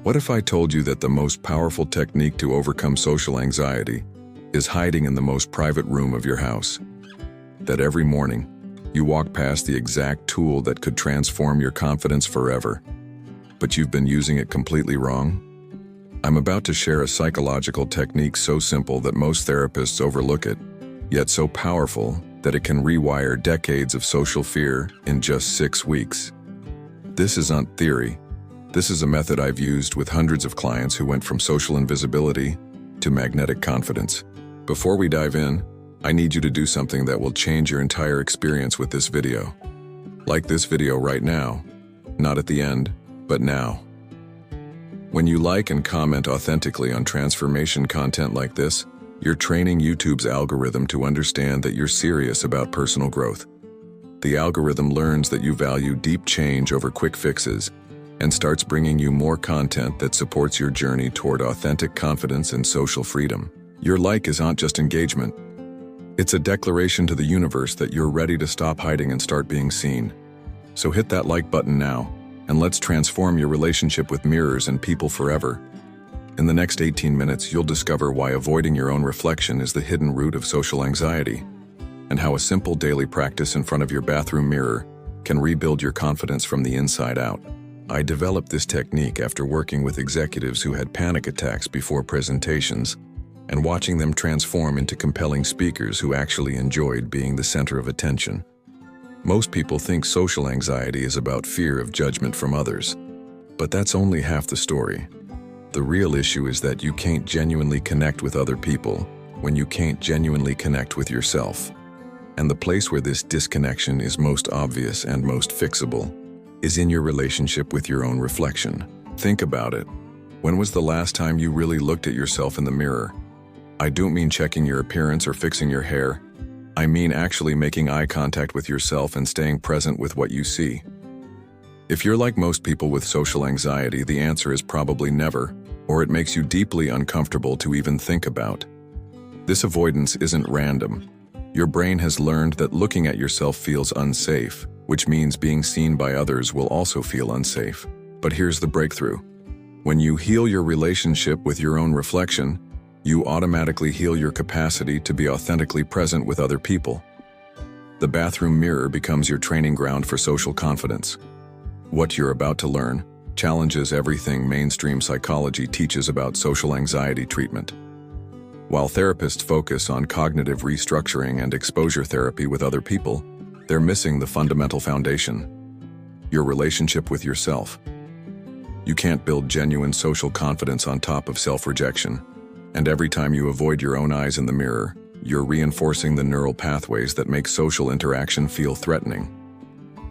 What if I told you that the most powerful technique to overcome social anxiety is hiding in the most private room of your house? That every morning, you walk past the exact tool that could transform your confidence forever, but you've been using it completely wrong? I'm about to share a psychological technique so simple that most therapists overlook it, yet so powerful that it can rewire decades of social fear in just 6 weeks. This isn't theory. This is a method I've used with hundreds of clients who went from social invisibility to magnetic confidence. Before we dive in, I need you to do something that will change your entire experience with this video. Like this video right now, not at the end, but now. When you like and comment authentically on transformation content like this, you're training YouTube's algorithm to understand that you're serious about personal growth. The algorithm learns that you value deep change over quick fixes and starts bringing you more content that supports your journey toward authentic confidence and social freedom. Your like isn't just engagement. It's a declaration to the universe that you're ready to stop hiding and start being seen. So hit that like button now, and let's transform your relationship with mirrors and people forever. In the next 18 minutes, you'll discover why avoiding your own reflection is the hidden root of social anxiety, and how a simple daily practice in front of your bathroom mirror can rebuild your confidence from the inside out. I developed this technique after working with executives who had panic attacks before presentations and watching them transform into compelling speakers who actually enjoyed being the center of attention. Most people think social anxiety is about fear of judgment from others, but that's only half the story. The real issue is that you can't genuinely connect with other people when you can't genuinely connect with yourself. And the place where this disconnection is most obvious and most fixable is in your relationship with your own reflection. Think about it. When was the last time you really looked at yourself in the mirror? I don't mean checking your appearance or fixing your hair. I mean actually making eye contact with yourself and staying present with what you see. If you're like most people with social anxiety, the answer is probably never, or it makes you deeply uncomfortable to even think about. This avoidance isn't random. Your brain has learned that looking at yourself feels unsafe, which means being seen by others will also feel unsafe. But here's the breakthrough. When you heal your relationship with your own reflection, you automatically heal your capacity to be authentically present with other people. The bathroom mirror becomes your training ground for social confidence. What you're about to learn challenges everything mainstream psychology teaches about social anxiety treatment. While therapists focus on cognitive restructuring and exposure therapy with other people, they're missing the fundamental foundation: your relationship with yourself. You can't build genuine social confidence on top of self-rejection. And every time you avoid your own eyes in the mirror, you're reinforcing the neural pathways that make social interaction feel threatening.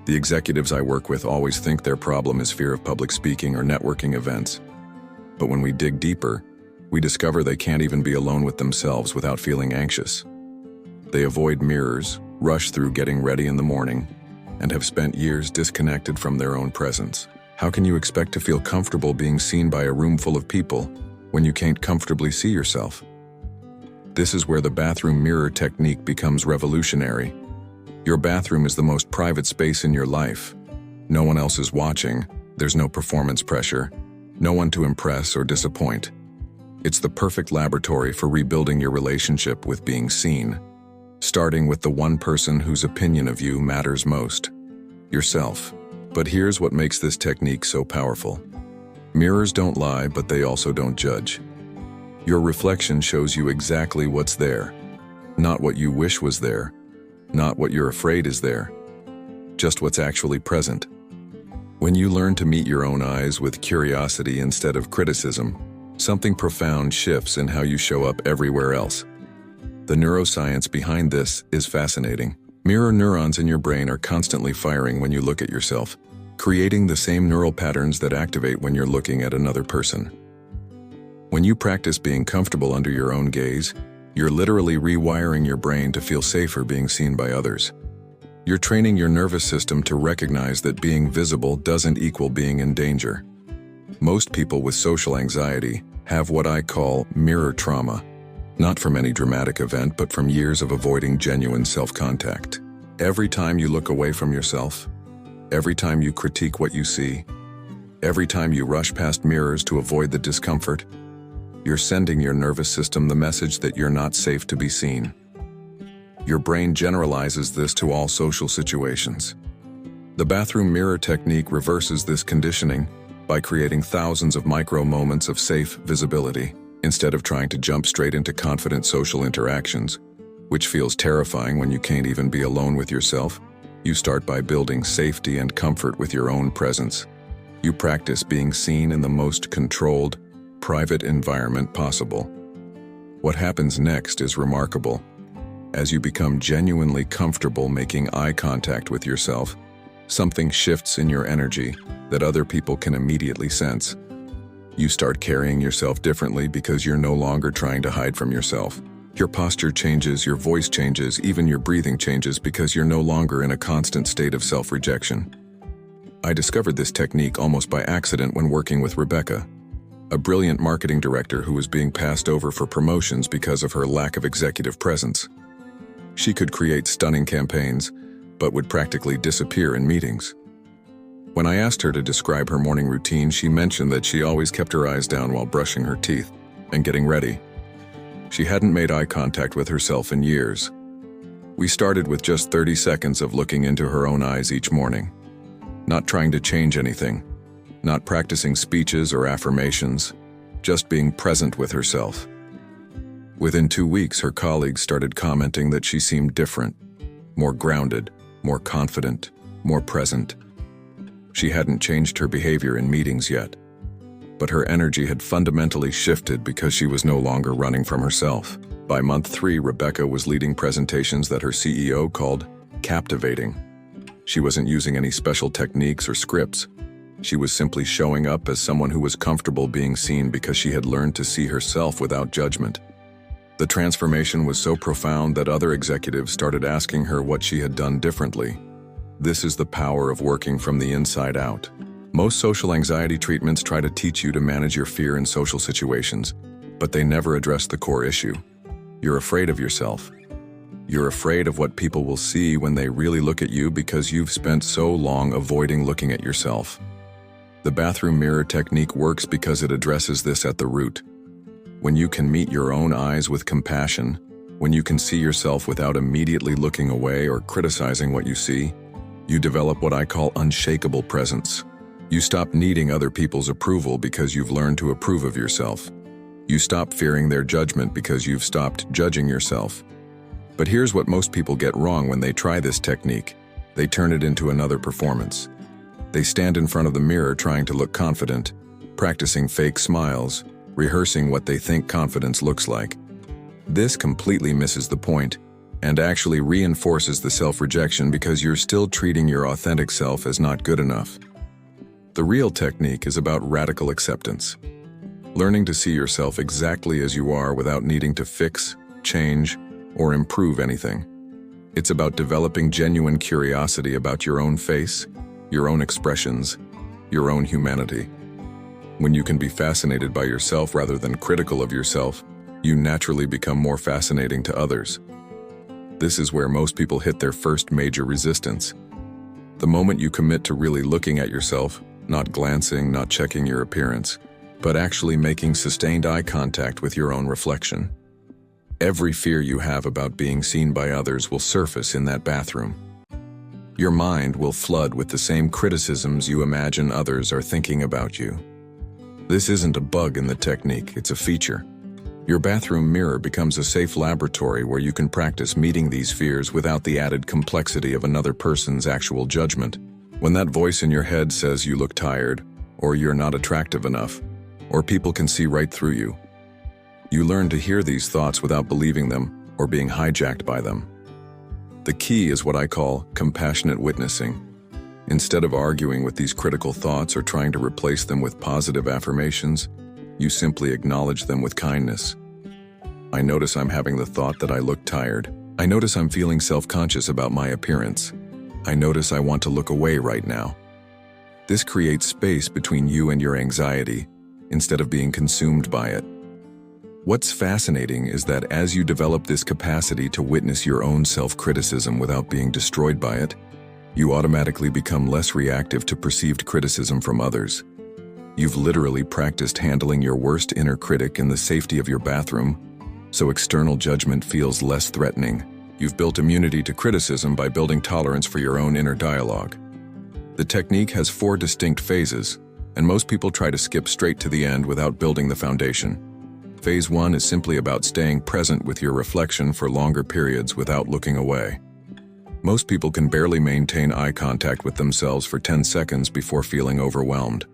The executives I work with always think their problem is fear of public speaking or networking events. But when we dig deeper, we discover they can't even be alone with themselves without feeling anxious. They avoid mirrors, rush through getting ready in the morning, and have spent years disconnected from their own presence. How can you expect to feel comfortable being seen by a room full of people when you can't comfortably see yourself? This is where the bathroom mirror technique becomes revolutionary. Your bathroom is the most private space in your life. No one else is watching. There's no performance pressure, no one to impress or disappoint. It's the perfect laboratory for rebuilding your relationship with being seen, starting with the one person whose opinion of you matters most: yourself. But here's what makes this technique so powerful. Mirrors don't lie, but they also don't judge. Your reflection shows you exactly what's there, not what you wish was there, not what you're afraid is there, just what's actually present. When you learn to meet your own eyes with curiosity instead of criticism, something profound shifts in how you show up everywhere else. The neuroscience behind this is fascinating. Mirror neurons in your brain are constantly firing when you look at yourself, creating the same neural patterns that activate when you're looking at another person. When you practice being comfortable under your own gaze, you're literally rewiring your brain to feel safer being seen by others. You're training your nervous system to recognize that being visible doesn't equal being in danger. Most people with social anxiety have what I call mirror trauma, not from any dramatic event, but from years of avoiding genuine self-contact. Every time you look away from yourself, every time you critique what you see, Every time you rush past mirrors to avoid the discomfort, you're sending your nervous system the message that you're not safe to be seen. Your brain generalizes this to all social situations. The bathroom mirror technique reverses this conditioning by creating thousands of micro moments of safe visibility, instead of trying to jump straight into confident social interactions, which feels terrifying when you can't even be alone with yourself. You start by building safety and comfort with your own presence. You practice being seen in the most controlled, private environment possible. What happens next is remarkable. As you become genuinely comfortable making eye contact with yourself, something shifts in your energy that other people can immediately sense. You start carrying yourself differently because you're no longer trying to hide from yourself. Your posture changes, your voice changes, even your breathing changes because you're no longer in a constant state of self-rejection. I discovered this technique almost by accident when working with Rebecca, a brilliant marketing director who was being passed over for promotions because of her lack of executive presence. She could create stunning campaigns, but would practically disappear in meetings. When I asked her to describe her morning routine, she mentioned that she always kept her eyes down while brushing her teeth and getting ready. She hadn't made eye contact with herself in years. We started with just 30 seconds of looking into her own eyes each morning, not trying to change anything, not practicing speeches or affirmations, just being present with herself. Within 2 weeks, her colleagues started commenting that she seemed different, more grounded, more confident, more present. She hadn't changed her behavior in meetings yet, but her energy had fundamentally shifted because she was no longer running from herself. By month 3, Rebecca was leading presentations that her CEO called captivating. She wasn't using any special techniques or scripts. She was simply showing up as someone who was comfortable being seen because she had learned to see herself without judgment. The transformation was so profound that other executives started asking her what she had done differently. This is the power of working from the inside out. Most social anxiety treatments try to teach you to manage your fear in social situations, but they never address the core issue. You're afraid of yourself. You're afraid of what people will see when they really look at you because you've spent so long avoiding looking at yourself. The bathroom mirror technique works because it addresses this at the root. When you can meet your own eyes with compassion, when you can see yourself without immediately looking away or criticizing what you see, you develop what I call unshakable presence. You stop needing other people's approval because you've learned to approve of yourself. You stop fearing their judgment because you've stopped judging yourself. But here's what most people get wrong when they try this technique. They turn it into another performance. They stand in front of the mirror trying to look confident, practicing fake smiles, rehearsing what they think confidence looks like. This completely misses the point and actually reinforces the self-rejection because you're still treating your authentic self as not good enough. The real technique is about radical acceptance. Learning to see yourself exactly as you are without needing to fix, change, or improve anything. It's about developing genuine curiosity about your own face, your own expressions, your own humanity. When you can be fascinated by yourself rather than critical of yourself, you naturally become more fascinating to others. This is where most people hit their first major resistance. The moment you commit to really looking at yourself, not glancing, not checking your appearance, but actually making sustained eye contact with your own reflection. Every fear you have about being seen by others will surface in that bathroom. Your mind will flood with the same criticisms you imagine others are thinking about you. This isn't a bug in the technique, it's a feature. Your bathroom mirror becomes a safe laboratory where you can practice meeting these fears without the added complexity of another person's actual judgment. When that voice in your head says you look tired, or you're not attractive enough, or people can see right through you, you learn to hear these thoughts without believing them or being hijacked by them. The key is what I call compassionate witnessing. Instead of arguing with these critical thoughts or trying to replace them with positive affirmations, you simply acknowledge them with kindness. I notice I'm having the thought that I look tired. I notice I'm feeling self-conscious about my appearance. I notice I want to look away right now. This creates space between you and your anxiety, instead of being consumed by it. What's fascinating is that as you develop this capacity to witness your own self-criticism without being destroyed by it, you automatically become less reactive to perceived criticism from others. You've literally practiced handling your worst inner critic in the safety of your bathroom, so external judgment feels less threatening. You've built immunity to criticism by building tolerance for your own inner dialogue. The technique has 4 distinct phases, and most people try to skip straight to the end without building the foundation. Phase 1 is simply about staying present with your reflection for longer periods without looking away. Most people can barely maintain eye contact with themselves for 10 seconds before feeling overwhelmed.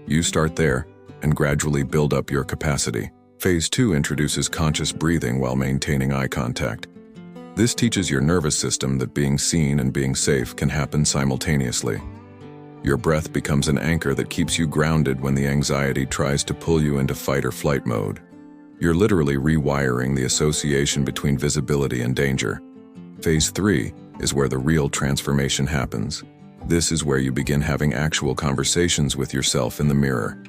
You start there and gradually build up your capacity. Phase 2 introduces conscious breathing while maintaining eye contact. This teaches your nervous system that being seen and being safe can happen simultaneously. Your breath becomes an anchor that keeps you grounded when the anxiety tries to pull you into fight or flight mode. You're literally rewiring the association between visibility and danger. Phase 3 is where the real transformation happens. This is where you begin having actual conversations with yourself in the mirror.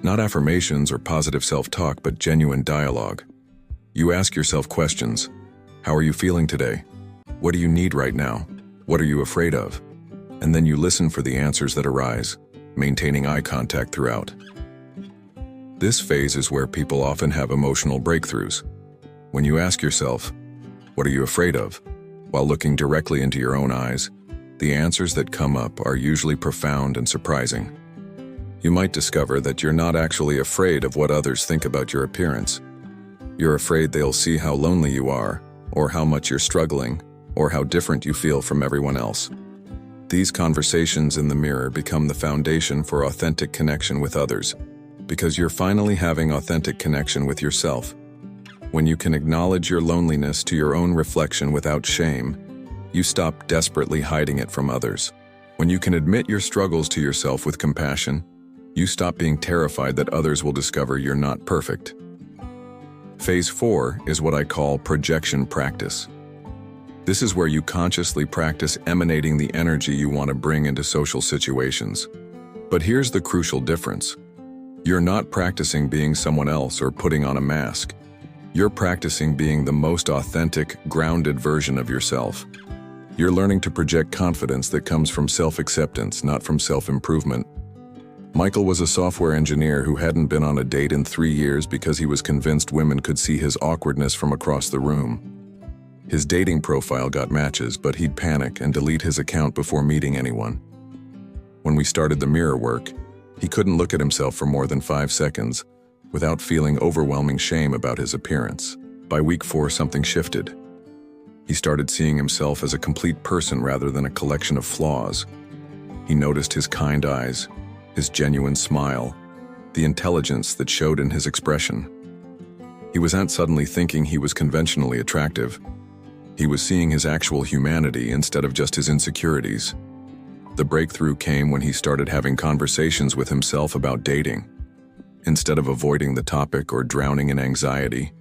Not affirmations or positive self-talk, but genuine dialogue. You ask yourself questions. How are you feeling today? What do you need right now? What are you afraid of? And then you listen for the answers that arise, maintaining eye contact throughout. This phase is where people often have emotional breakthroughs. When you ask yourself, what are you afraid of? While looking directly into your own eyes, the answers that come up are usually profound and surprising. You might discover that you're not actually afraid of what others think about your appearance. You're afraid they'll see how lonely you are, or how much you're struggling, or how different you feel from everyone else. These conversations in the mirror become the foundation for authentic connection with others, because you're finally having authentic connection with yourself. When you can acknowledge your loneliness to your own reflection without shame, you stop desperately hiding it from others. When you can admit your struggles to yourself with compassion, you stop being terrified that others will discover you're not perfect. Phase 4 is what I call projection practice. This is where you consciously practice emanating the energy you want to bring into social situations. But here's the crucial difference. You're not practicing being someone else or putting on a mask. You're practicing being the most authentic, grounded version of yourself. You're learning to project confidence that comes from self-acceptance, not from self-improvement. Michael was a software engineer who hadn't been on a date in 3 years because he was convinced women could see his awkwardness from across the room. His dating profile got matches, but he'd panic and delete his account before meeting anyone. When we started the mirror work, he couldn't look at himself for more than 5 seconds without feeling overwhelming shame about his appearance. By week 4, something shifted. He started seeing himself as a complete person rather than a collection of flaws. He noticed his kind eyes, his genuine smile, the intelligence that showed in his expression. He wasn't suddenly thinking he was conventionally attractive. He was seeing his actual humanity instead of just his insecurities. The breakthrough came when he started having conversations with himself about dating. Instead of avoiding the topic or drowning in anxiety,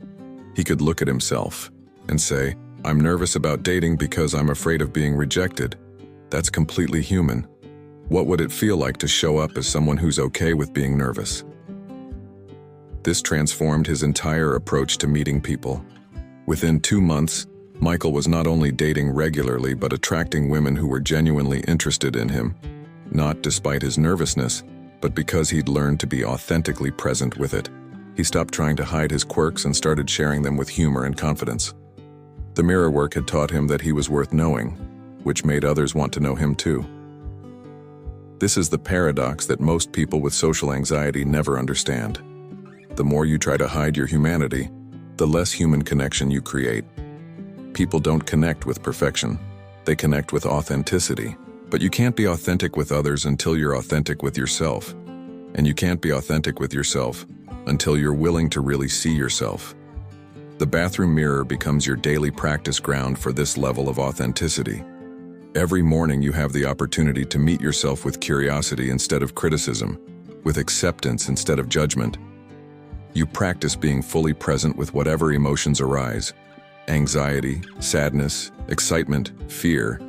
he could look at himself and say, "I'm nervous about dating because I'm afraid of being rejected. That's completely human. What would it feel like to show up as someone who's okay with being nervous?" This transformed his entire approach to meeting people. Within 2 months, Michael was not only dating regularly but attracting women who were genuinely interested in him, not despite his nervousness, but because he'd learned to be authentically present with it. He stopped trying to hide his quirks and started sharing them with humor and confidence. The mirror work had taught him that he was worth knowing, which made others want to know him too. This is the paradox that most people with social anxiety never understand. The more you try to hide your humanity, the less human connection you create. People don't connect with perfection. They connect with authenticity. But you can't be authentic with others until you're authentic with yourself. And you can't be authentic with yourself until you're willing to really see yourself. The bathroom mirror becomes your daily practice ground for this level of authenticity. Every morning you have the opportunity to meet yourself with curiosity instead of criticism, with acceptance instead of judgment. You practice being fully present with whatever emotions arise, anxiety, sadness, excitement, fear,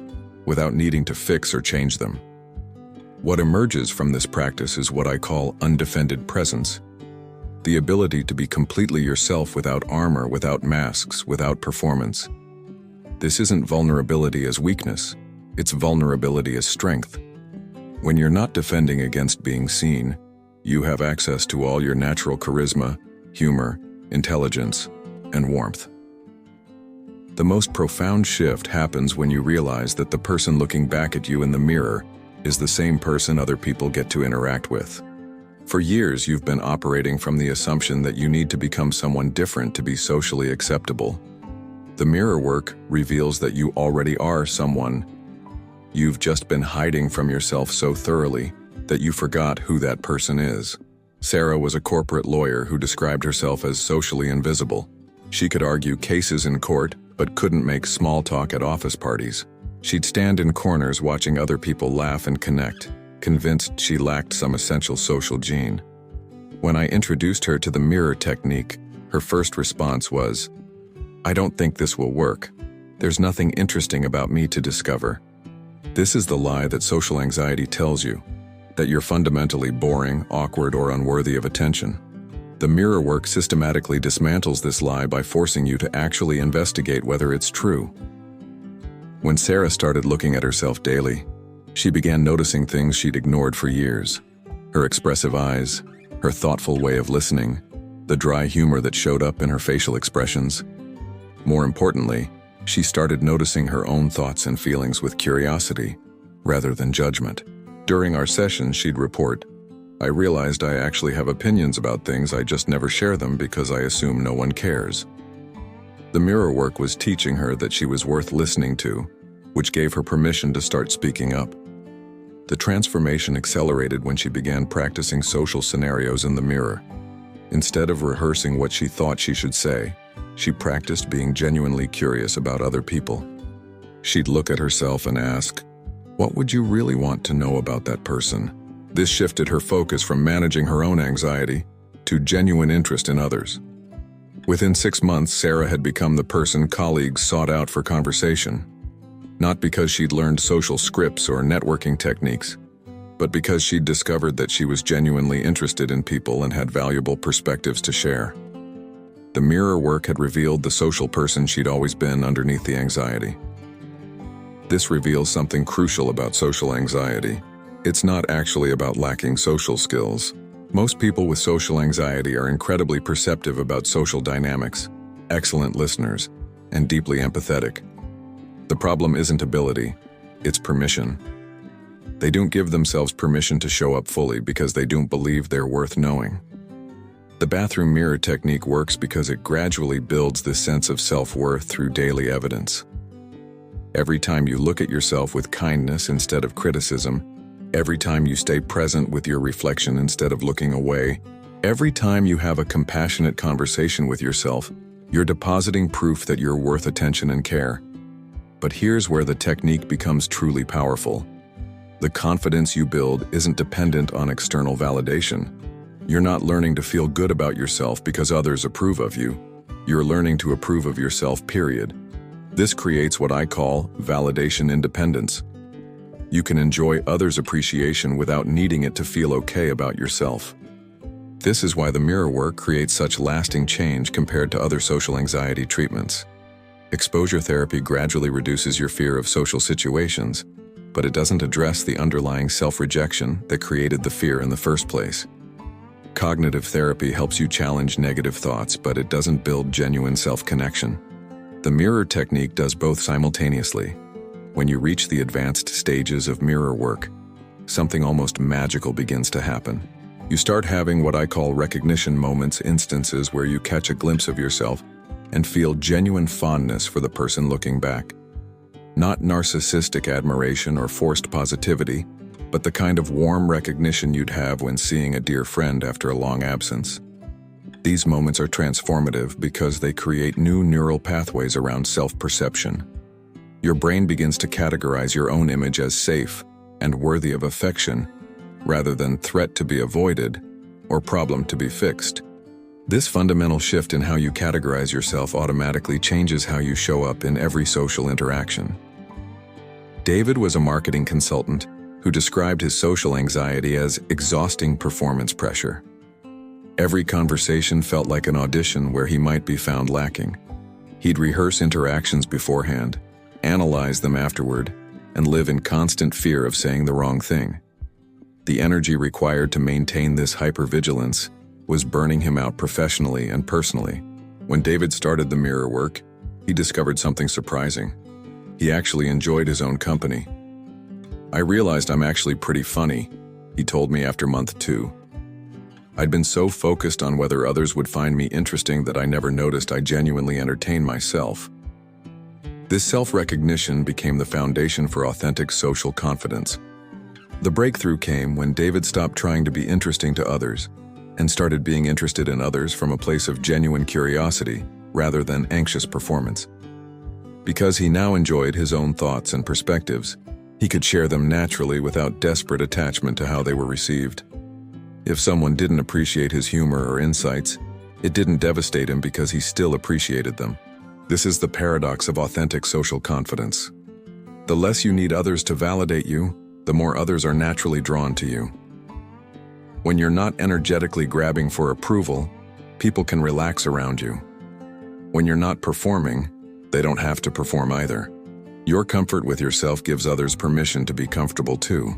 without needing to fix or change them. What emerges from this practice is what I call undefended presence. The ability to be completely yourself without armor, without masks, without performance. This isn't vulnerability as weakness, it's vulnerability as strength. When you're not defending against being seen, you have access to all your natural charisma, humor, intelligence, and warmth. The most profound shift happens when you realize that the person looking back at you in the mirror is the same person other people get to interact with. For years, you've been operating from the assumption that you need to become someone different to be socially acceptable. The mirror work reveals that you already are someone. You've just been hiding from yourself so thoroughly that you forgot who that person is. Sarah was a corporate lawyer who described herself as socially invisible. She could argue cases in court, but couldn't make small talk at office parties. She'd stand in corners watching other people laugh and connect, convinced she lacked some essential social gene. When I introduced her to the mirror technique, her first response was, "I don't think this will work. There's nothing interesting about me to discover." This is the lie that social anxiety tells you, that you're fundamentally boring, awkward, or unworthy of attention. The mirror work systematically dismantles this lie by forcing you to actually investigate whether it's true. When Sarah started looking at herself daily, she began noticing things she'd ignored for years. Her expressive eyes, her thoughtful way of listening, the dry humor that showed up in her facial expressions. More importantly, she started noticing her own thoughts and feelings with curiosity, rather than judgment. During our sessions, she'd report, "I realized I actually have opinions about things, I just never share them because I assume no one cares." The mirror work was teaching her that she was worth listening to, which gave her permission to start speaking up. The transformation accelerated when she began practicing social scenarios in the mirror. Instead of rehearsing what she thought she should say, she practiced being genuinely curious about other people. She'd look at herself and ask, "What would you really want to know about that person?" This shifted her focus from managing her own anxiety to genuine interest in others. Within 6 months, Sarah had become the person colleagues sought out for conversation, not because she'd learned social scripts or networking techniques, but because she'd discovered that she was genuinely interested in people and had valuable perspectives to share. The mirror work had revealed the social person she'd always been underneath the anxiety. This reveals something crucial about social anxiety. It's not actually about lacking social skills. Most people with social anxiety are incredibly perceptive about social dynamics, excellent listeners, and deeply empathetic. The problem isn't ability, it's permission. They don't give themselves permission to show up fully because they don't believe they're worth knowing. The bathroom mirror technique works because it gradually builds this sense of self-worth through daily evidence. Every time you look at yourself with kindness instead of criticism, every time you stay present with your reflection instead of looking away, every time you have a compassionate conversation with yourself, you're depositing proof that you're worth attention and care. But here's where the technique becomes truly powerful. The confidence you build isn't dependent on external validation. You're not learning to feel good about yourself because others approve of you. You're learning to approve of yourself, period. This creates what I call validation independence. You can enjoy others' appreciation without needing it to feel okay about yourself. This is why the mirror work creates such lasting change compared to other social anxiety treatments. Exposure therapy gradually reduces your fear of social situations, but it doesn't address the underlying self-rejection that created the fear in the first place. Cognitive therapy helps you challenge negative thoughts, but it doesn't build genuine self-connection. The mirror technique does both simultaneously. When you reach the advanced stages of mirror work, something almost magical begins to happen. You start having what I call recognition moments, instances where you catch a glimpse of yourself and feel genuine fondness for the person looking back. Not narcissistic admiration or forced positivity, but the kind of warm recognition you'd have when seeing a dear friend after a long absence. These moments are transformative because they create new neural pathways around self-perception. Your brain begins to categorize your own image as safe and worthy of affection, rather than threat to be avoided or problem to be fixed. This fundamental shift in how you categorize yourself automatically changes how you show up in every social interaction. David was a marketing consultant who described his social anxiety as exhausting performance pressure. Every conversation felt like an audition where he might be found lacking. He'd rehearse interactions beforehand, analyze them afterward, and live in constant fear of saying the wrong thing. The energy required to maintain this hypervigilance was burning him out professionally and personally. When David started the mirror work, he discovered something surprising. He actually enjoyed his own company. "I realized I'm actually pretty funny," he told me after month 2. "I'd been so focused on whether others would find me interesting that I never noticed I genuinely entertained myself." This self-recognition became the foundation for authentic social confidence. The breakthrough came when David stopped trying to be interesting to others and started being interested in others from a place of genuine curiosity rather than anxious performance. Because he now enjoyed his own thoughts and perspectives, he could share them naturally without desperate attachment to how they were received. If someone didn't appreciate his humor or insights, it didn't devastate him because he still appreciated them. This is the paradox of authentic social confidence. The less you need others to validate you, the more others are naturally drawn to you. When you're not energetically grabbing for approval, people can relax around you. When you're not performing, they don't have to perform either. Your comfort with yourself gives others permission to be comfortable too.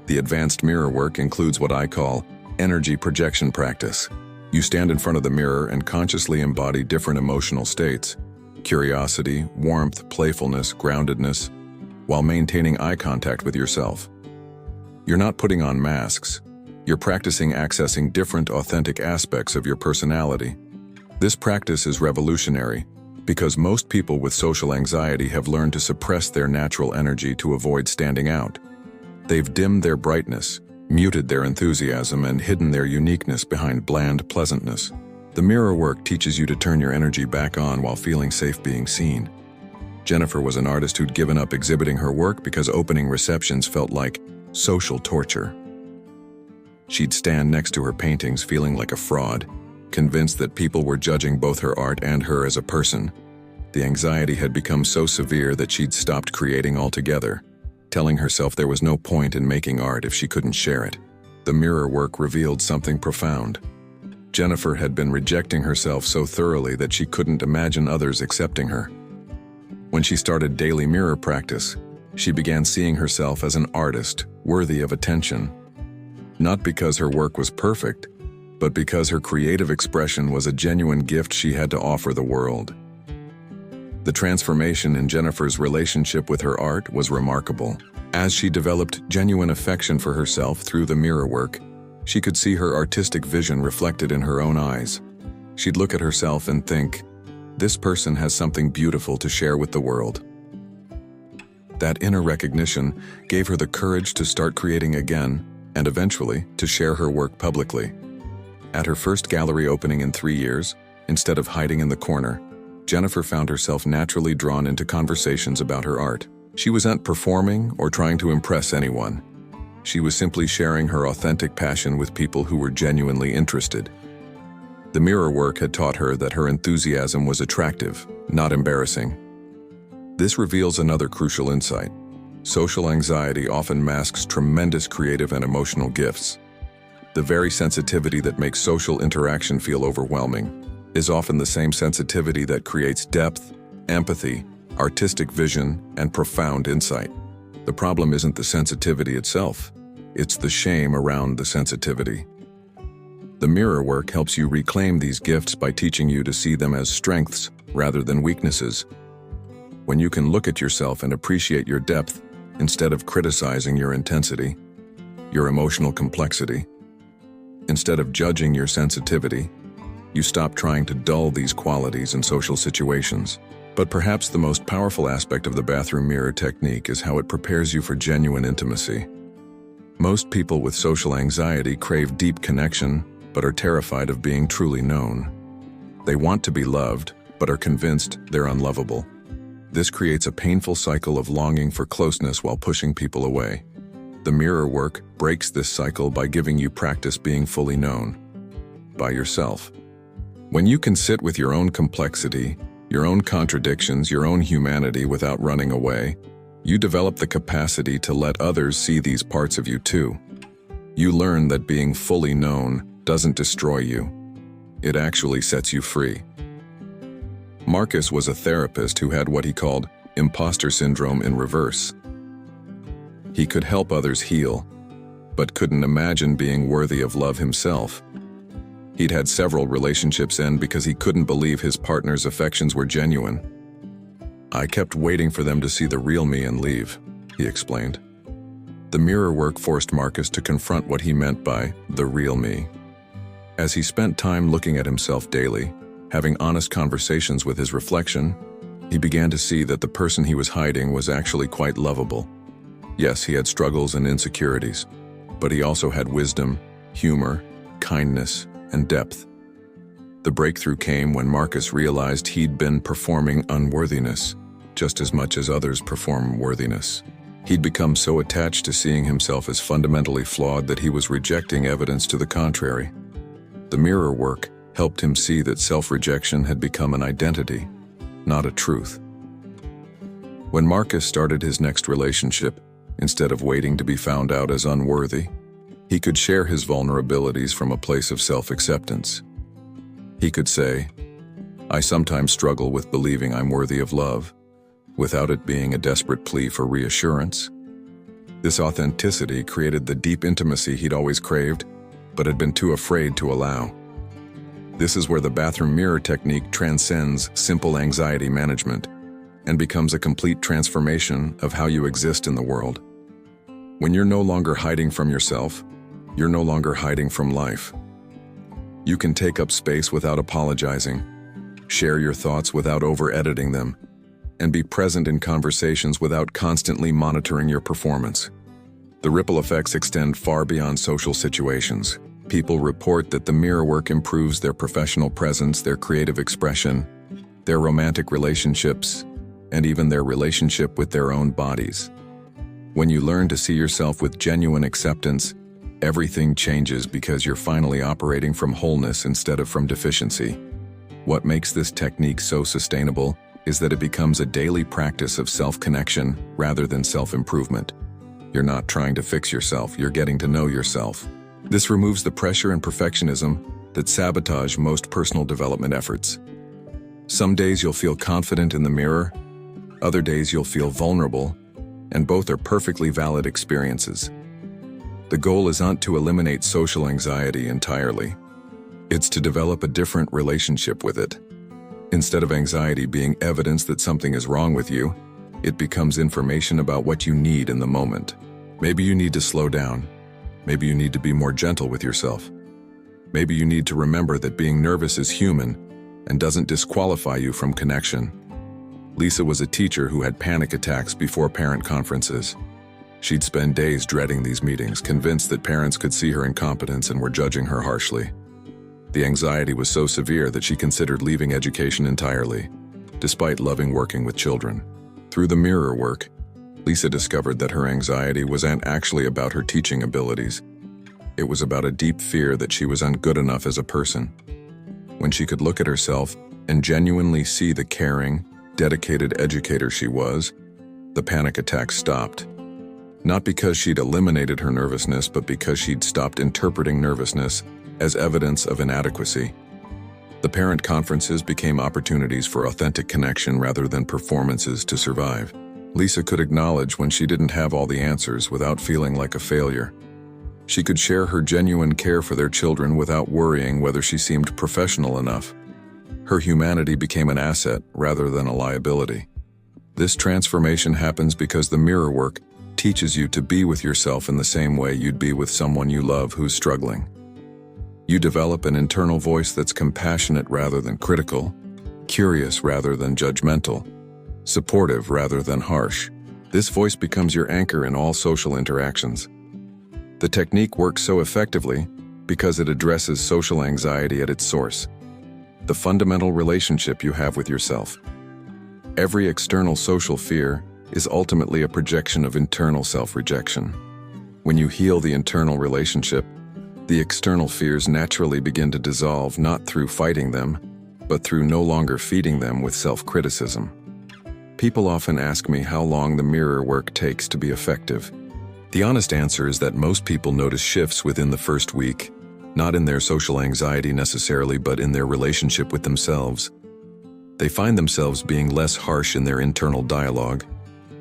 The advanced mirror work includes what I call energy projection practice. You stand in front of the mirror and consciously embody different emotional states: curiosity, warmth, playfulness, groundedness, while maintaining eye contact with yourself. You're not putting on masks. You're practicing accessing different authentic aspects of your personality. This practice is revolutionary because most people with social anxiety have learned to suppress their natural energy to avoid standing out. They've dimmed their brightness, muted their enthusiasm, and hidden their uniqueness behind bland pleasantness. The mirror work teaches you to turn your energy back on while feeling safe being seen. Jennifer was an artist who'd given up exhibiting her work because opening receptions felt like social torture. She'd stand next to her paintings feeling like a fraud, convinced that people were judging both her art and her as a person. The anxiety had become so severe that she'd stopped creating altogether, telling herself there was no point in making art if she couldn't share it. The mirror work revealed something profound. Jennifer had been rejecting herself so thoroughly that she couldn't imagine others accepting her. When she started daily mirror practice, she began seeing herself as an artist worthy of attention. Not because her work was perfect, but because her creative expression was a genuine gift she had to offer the world. The transformation in Jennifer's relationship with her art was remarkable. As she developed genuine affection for herself through the mirror work, she could see her artistic vision reflected in her own eyes. She'd look at herself and think, "This person has something beautiful to share with the world." That inner recognition gave her the courage to start creating again, and eventually to share her work publicly. At her first gallery opening in 3 years, instead of hiding in the corner, Jennifer found herself naturally drawn into conversations about her art. She wasn't performing or trying to impress anyone. She was simply sharing her authentic passion with people who were genuinely interested. The mirror work had taught her that her enthusiasm was attractive, not embarrassing. This reveals another crucial insight. Social anxiety often masks tremendous creative and emotional gifts. The very sensitivity that makes social interaction feel overwhelming is often the same sensitivity that creates depth, empathy, artistic vision, and profound insight. The problem isn't the sensitivity itself, it's the shame around the sensitivity. The mirror work helps you reclaim these gifts by teaching you to see them as strengths rather than weaknesses. When you can look at yourself and appreciate your depth instead of criticizing your intensity, your emotional complexity, instead of judging your sensitivity, you stop trying to dull these qualities in social situations. But perhaps the most powerful aspect of the bathroom mirror technique is how it prepares you for genuine intimacy. Most people with social anxiety crave deep connection, but are terrified of being truly known. They want to be loved, but are convinced they're unlovable. This creates a painful cycle of longing for closeness while pushing people away. The mirror work breaks this cycle by giving you practice being fully known by yourself. When you can sit with your own complexity, your own contradictions, your own humanity without running away, you develop the capacity to let others see these parts of you too. You learn that being fully known doesn't destroy you. It actually sets you free. Marcus was a therapist who had what he called imposter syndrome in reverse. He could help others heal, but couldn't imagine being worthy of love himself. He'd had several relationships end because he couldn't believe his partner's affections were genuine. "I kept waiting for them to see the real me and leave," he explained. The mirror work forced Marcus to confront what he meant by the real me. As he spent time looking at himself daily, having honest conversations with his reflection, he began to see that the person he was hiding was actually quite lovable. Yes, he had struggles and insecurities, but he also had wisdom, humor, kindness, and depth. The breakthrough came when Marcus realized he'd been performing unworthiness, just as much as others perform worthiness. He'd become so attached to seeing himself as fundamentally flawed that he was rejecting evidence to the contrary. The mirror work helped him see that self-rejection had become an identity, not a truth. When Marcus started his next relationship, instead of waiting to be found out as unworthy, he could share his vulnerabilities from a place of self-acceptance. He could say, "I sometimes struggle with believing I'm worthy of love," without it being a desperate plea for reassurance. This authenticity created the deep intimacy he'd always craved, but had been too afraid to allow. This is where the bathroom mirror technique transcends simple anxiety management and becomes a complete transformation of how you exist in the world. When you're no longer hiding from yourself, you're no longer hiding from life. You can take up space without apologizing, share your thoughts without over-editing them, and be present in conversations without constantly monitoring your performance. The ripple effects extend far beyond social situations. People report that the mirror work improves their professional presence, their creative expression, their romantic relationships, and even their relationship with their own bodies. When you learn to see yourself with genuine acceptance, everything changes because you're finally operating from wholeness instead of from deficiency. What makes this technique so sustainable is that it becomes a daily practice of self-connection rather than self-improvement. You're not trying to fix yourself, you're getting to know yourself. This removes the pressure and perfectionism that sabotage most personal development efforts. Some days you'll feel confident in the mirror, other days you'll feel vulnerable, and both are perfectly valid experiences. The goal isn't to eliminate social anxiety entirely. It's to develop a different relationship with it. Instead of anxiety being evidence that something is wrong with you, it becomes information about what you need in the moment. Maybe you need to slow down. Maybe you need to be more gentle with yourself. Maybe you need to remember that being nervous is human and doesn't disqualify you from connection. Lisa was a teacher who had panic attacks before parent conferences. She'd spend days dreading these meetings, convinced that parents could see her incompetence and were judging her harshly. The anxiety was so severe that she considered leaving education entirely, despite loving working with children. Through the mirror work, Lisa discovered that her anxiety wasn't actually about her teaching abilities. It was about a deep fear that she was good enough as a person. When she could look at herself and genuinely see the caring, dedicated educator she was, the panic attacks stopped. Not because she'd eliminated her nervousness, but because she'd stopped interpreting nervousness as evidence of inadequacy. The parent conferences became opportunities for authentic connection rather than performances to survive. Lisa could acknowledge when she didn't have all the answers without feeling like a failure. She could share her genuine care for their children without worrying whether she seemed professional enough. Her humanity became an asset rather than a liability. This transformation happens because the mirror work teaches you to be with yourself in the same way you'd be with someone you love who's struggling. You develop an internal voice that's compassionate rather than critical, curious rather than judgmental, supportive rather than harsh. This voice becomes your anchor in all social interactions. The technique works so effectively because it addresses social anxiety at its source, the fundamental relationship you have with yourself. Every external social fear is ultimately a projection of internal self-rejection. When you heal the internal relationship, the external fears naturally begin to dissolve, not through fighting them, but through no longer feeding them with self-criticism. People often ask me how long the mirror work takes to be effective. The honest answer is that most people notice shifts within the first week, not in their social anxiety necessarily, but in their relationship with themselves. They find themselves being less harsh in their internal dialogue,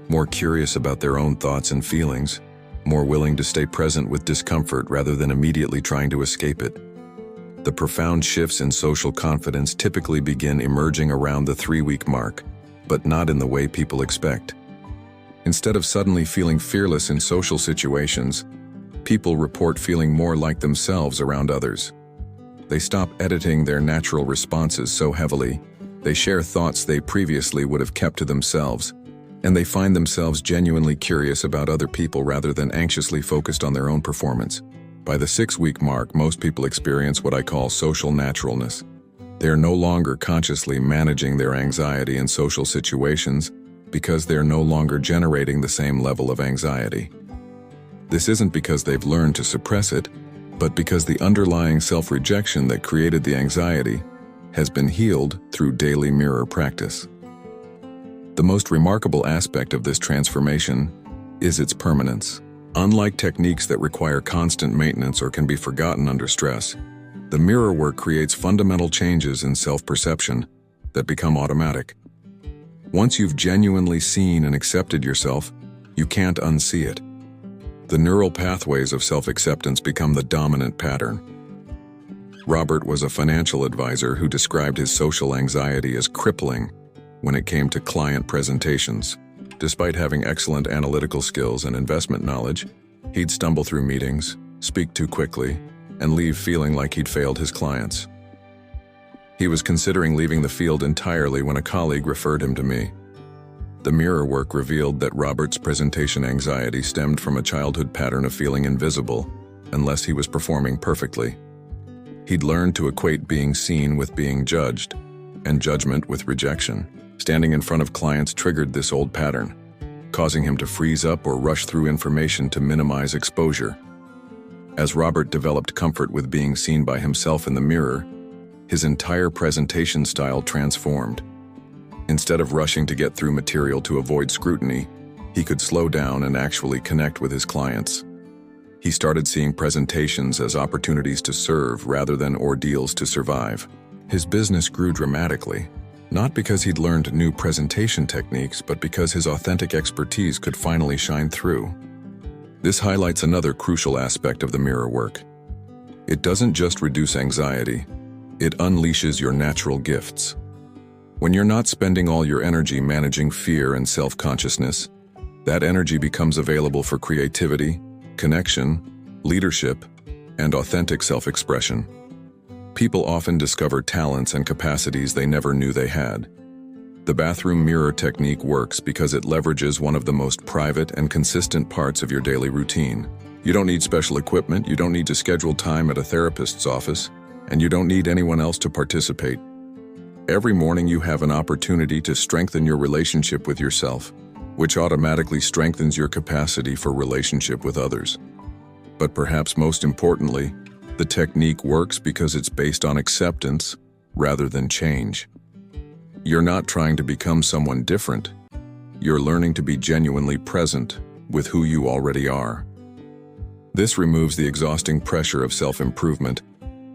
more curious about their own thoughts and feelings, more willing to stay present with discomfort rather than immediately trying to escape it. The profound shifts in social confidence typically begin emerging around the 3-week mark, but not in the way people expect. Instead of suddenly feeling fearless in social situations, people report feeling more like themselves around others. They stop editing their natural responses so heavily, they share thoughts they previously would have kept to themselves, and they find themselves genuinely curious about other people rather than anxiously focused on their own performance. By the 6-week mark, most people experience what I call social naturalness. They are no longer consciously managing their anxiety in social situations because they are no longer generating the same level of anxiety. This isn't because they've learned to suppress it, but because the underlying self-rejection that created the anxiety has been healed through daily mirror practice. The most remarkable aspect of this transformation is its permanence. Unlike techniques that require constant maintenance or can be forgotten under stress, the mirror work creates fundamental changes in self-perception that become automatic. Once you've genuinely seen and accepted yourself, you can't unsee it. The neural pathways of self-acceptance become the dominant pattern. Robert was a financial advisor who described his social anxiety as crippling when it came to client presentations. Despite having excellent analytical skills and investment knowledge, he'd stumble through meetings, speak too quickly, and leave feeling like he'd failed his clients. He was considering leaving the field entirely when a colleague referred him to me. The mirror work revealed that Robert's presentation anxiety stemmed from a childhood pattern of feeling invisible unless he was performing perfectly. He'd learned to equate being seen with being judged, and judgment with rejection. Standing in front of clients triggered this old pattern, causing him to freeze up or rush through information to minimize exposure. As Robert developed comfort with being seen by himself in the mirror, his entire presentation style transformed. Instead of rushing to get through material to avoid scrutiny, he could slow down and actually connect with his clients. He started seeing presentations as opportunities to serve rather than ordeals to survive. His business grew dramatically, not because he'd learned new presentation techniques, but because his authentic expertise could finally shine through. This highlights another crucial aspect of the mirror work. It doesn't just reduce anxiety, it unleashes your natural gifts. When you're not spending all your energy managing fear and self-consciousness, that energy becomes available for creativity, connection, leadership, and authentic self-expression. People often discover talents and capacities they never knew they had. The bathroom mirror technique works because it leverages one of the most private and consistent parts of your daily routine. You don't need special equipment, you don't need to schedule time at a therapist's office, and you don't need anyone else to participate. Every morning you have an opportunity to strengthen your relationship with yourself, which automatically strengthens your capacity for relationship with others. But perhaps most importantly, the technique works because it's based on acceptance rather than change. You're not trying to become someone different. You're learning to be genuinely present with who you already are. This removes the exhausting pressure of self-improvement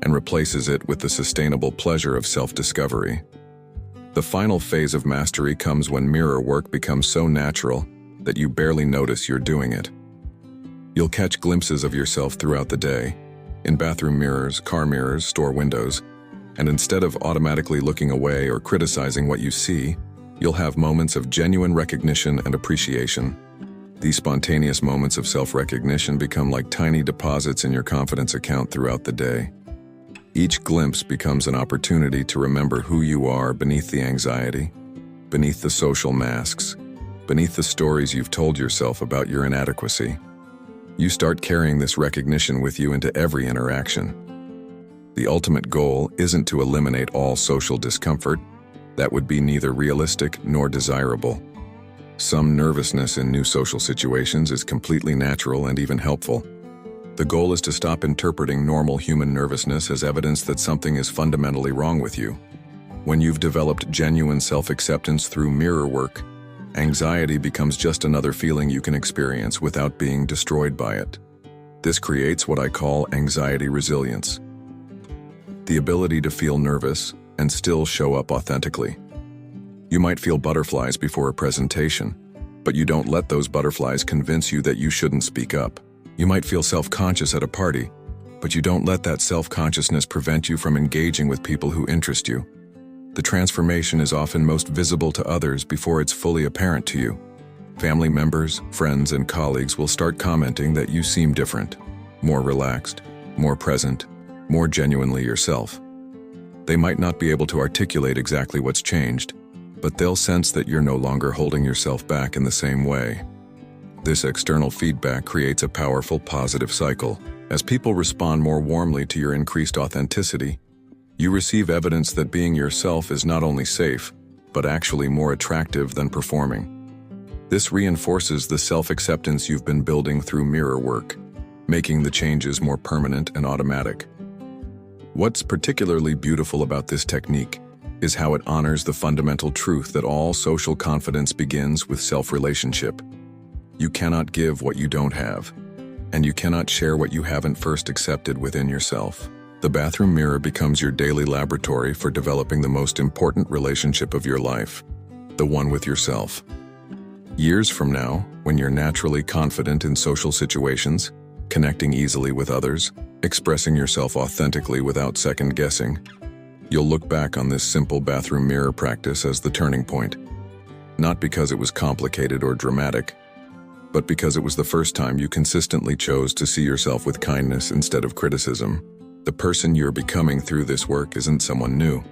and replaces it with the sustainable pleasure of self-discovery. The final phase of mastery comes when mirror work becomes so natural that you barely notice you're doing it. You'll catch glimpses of yourself throughout the day, in bathroom mirrors, car mirrors, store windows, and instead of automatically looking away or criticizing what you see, you'll have moments of genuine recognition and appreciation. These spontaneous moments of self-recognition become like tiny deposits in your confidence account throughout the day. Each glimpse becomes an opportunity to remember who you are beneath the anxiety, beneath the social masks, beneath the stories you've told yourself about your inadequacy. You start carrying this recognition with you into every interaction. The ultimate goal isn't to eliminate all social discomfort. That would be neither realistic nor desirable. Some nervousness in new social situations is completely natural and even helpful. The goal is to stop interpreting normal human nervousness as evidence that something is fundamentally wrong with you. When you've developed genuine self-acceptance through mirror work, anxiety becomes just another feeling you can experience without being destroyed by it. This creates what I call anxiety resilience. The ability to feel nervous and still show up authentically. You might feel butterflies before a presentation, But you don't let those butterflies convince you that you shouldn't speak up. You might feel self-conscious at a party, but you don't let that self-consciousness prevent you from engaging with people who interest you. The transformation is often most visible to others before it's fully apparent to you. Family members, friends, and colleagues will start commenting that you seem different, more relaxed, more present, more genuinely yourself. They might not be able to articulate exactly what's changed, but they'll sense that you're no longer holding yourself back in the same way. This external feedback creates a powerful positive cycle. As people respond more warmly to your increased authenticity, you receive evidence that being yourself is not only safe, but actually more attractive than performing. This reinforces the self-acceptance you've been building through mirror work, making the changes more permanent and automatic. What's particularly beautiful about this technique is how it honors the fundamental truth that all social confidence begins with self-relationship. You cannot give what you don't have, and you cannot share what you haven't first accepted within yourself. The bathroom mirror becomes your daily laboratory for developing the most important relationship of your life, the one with yourself. Years from now, when you're naturally confident in social situations, connecting easily with others, expressing yourself authentically without second-guessing, you'll look back on this simple bathroom mirror practice as the turning point. Not because it was complicated or dramatic, but because it was the first time you consistently chose to see yourself with kindness instead of criticism. The person you're becoming through this work isn't someone new.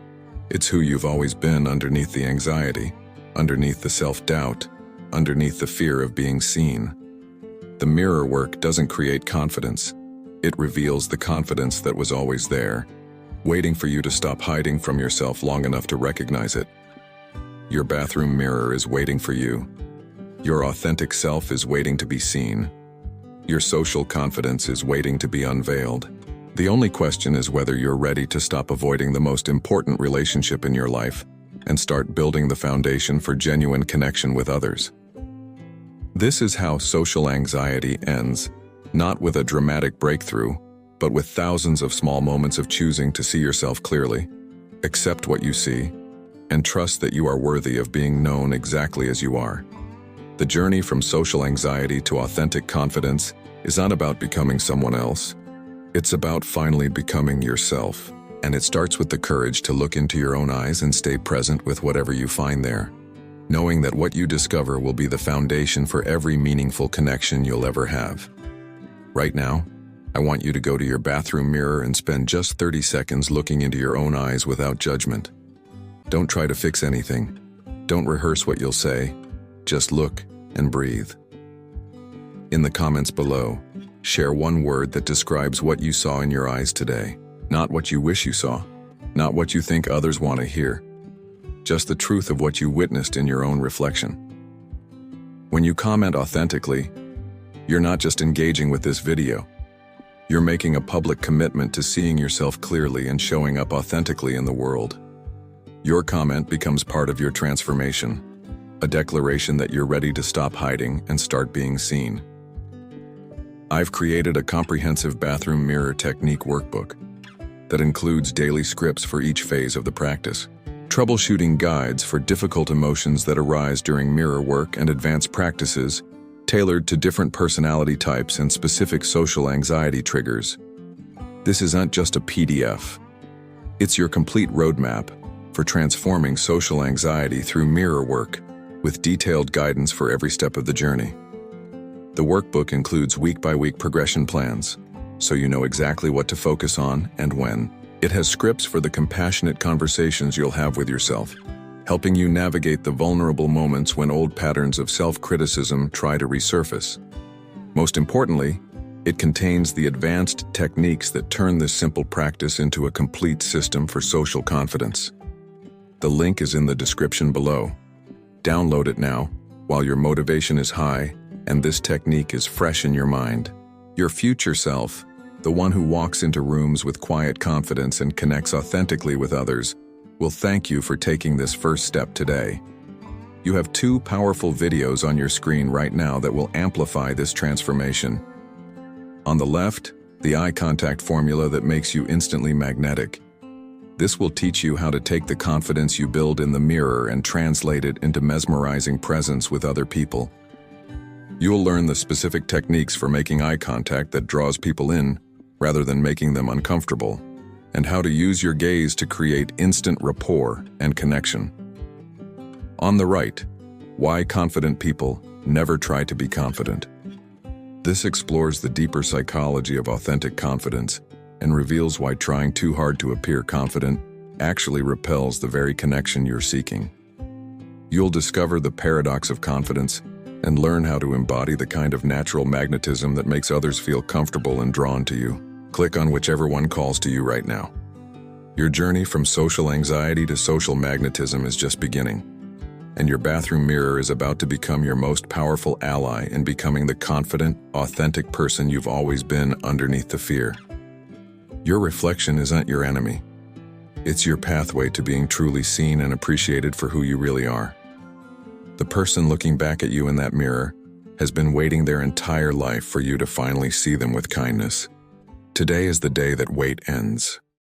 It's who you've always been underneath the anxiety, underneath the self-doubt, underneath the fear of being seen. The mirror work doesn't create confidence. It reveals the confidence that was always there, waiting for you to stop hiding from yourself long enough to recognize it. Your bathroom mirror is waiting for you. Your authentic self is waiting to be seen. Your social confidence is waiting to be unveiled. The only question is whether you're ready to stop avoiding the most important relationship in your life and start building the foundation for genuine connection with others. This is how social anxiety ends, not with a dramatic breakthrough, but with thousands of small moments of choosing to see yourself clearly, accept what you see, and trust that you are worthy of being known exactly as you are. The journey from social anxiety to authentic confidence is not about becoming someone else. It's about finally becoming yourself, and it starts with the courage to look into your own eyes and stay present with whatever you find there, knowing that what you discover will be the foundation for every meaningful connection you'll ever have. Right now, I want you to go to your bathroom mirror and spend just 30 seconds looking into your own eyes without judgment. Don't try to fix anything. Don't rehearse what you'll say. Just look and breathe. In the comments below, share one word that describes what you saw in your eyes today. Not what you wish you saw, not what you think others want to hear. Just the truth of what you witnessed in your own reflection. When you comment authentically, you're not just engaging with this video. You're making a public commitment to seeing yourself clearly and showing up authentically in the world. Your comment becomes part of your transformation, a declaration that you're ready to stop hiding and start being seen. I've created a comprehensive bathroom mirror technique workbook that includes daily scripts for each phase of the practice, troubleshooting guides for difficult emotions that arise during mirror work, and advanced practices tailored to different personality types and specific social anxiety triggers. This isn't just a PDF. It's your complete roadmap for transforming social anxiety through mirror work, with detailed guidance for every step of the journey. The workbook includes week-by-week progression plans, so you know exactly what to focus on and when. It has scripts for the compassionate conversations you'll have with yourself, helping you navigate the vulnerable moments when old patterns of self-criticism try to resurface. Most importantly, it contains the advanced techniques that turn this simple practice into a complete system for social confidence. The link is in the description below. Download it now, while your motivation is high and this technique is fresh in your mind. Your future self, the one who walks into rooms with quiet confidence and connects authentically with others, will thank you for taking this first step today. You have 2 powerful videos on your screen right now that will amplify this transformation. On the left, the eye contact formula that makes you instantly magnetic. This will teach you how to take the confidence you build in the mirror and translate it into mesmerizing presence with other people. You'll learn the specific techniques for making eye contact that draws people in rather than making them uncomfortable, and how to use your gaze to create instant rapport and connection. On the right, why confident people never try to be confident. This explores the deeper psychology of authentic confidence and reveals why trying too hard to appear confident actually repels the very connection you're seeking. You'll discover the paradox of confidence and learn how to embody the kind of natural magnetism that makes others feel comfortable and drawn to you. Click on whichever one calls to you right now. Your journey from social anxiety to social magnetism is just beginning, and your bathroom mirror is about to become your most powerful ally in becoming the confident, authentic person you've always been underneath the fear. Your reflection isn't your enemy. It's your pathway to being truly seen and appreciated for who you really are. The person looking back at you in that mirror has been waiting their entire life for you to finally see them with kindness. Today is the day that wait ends.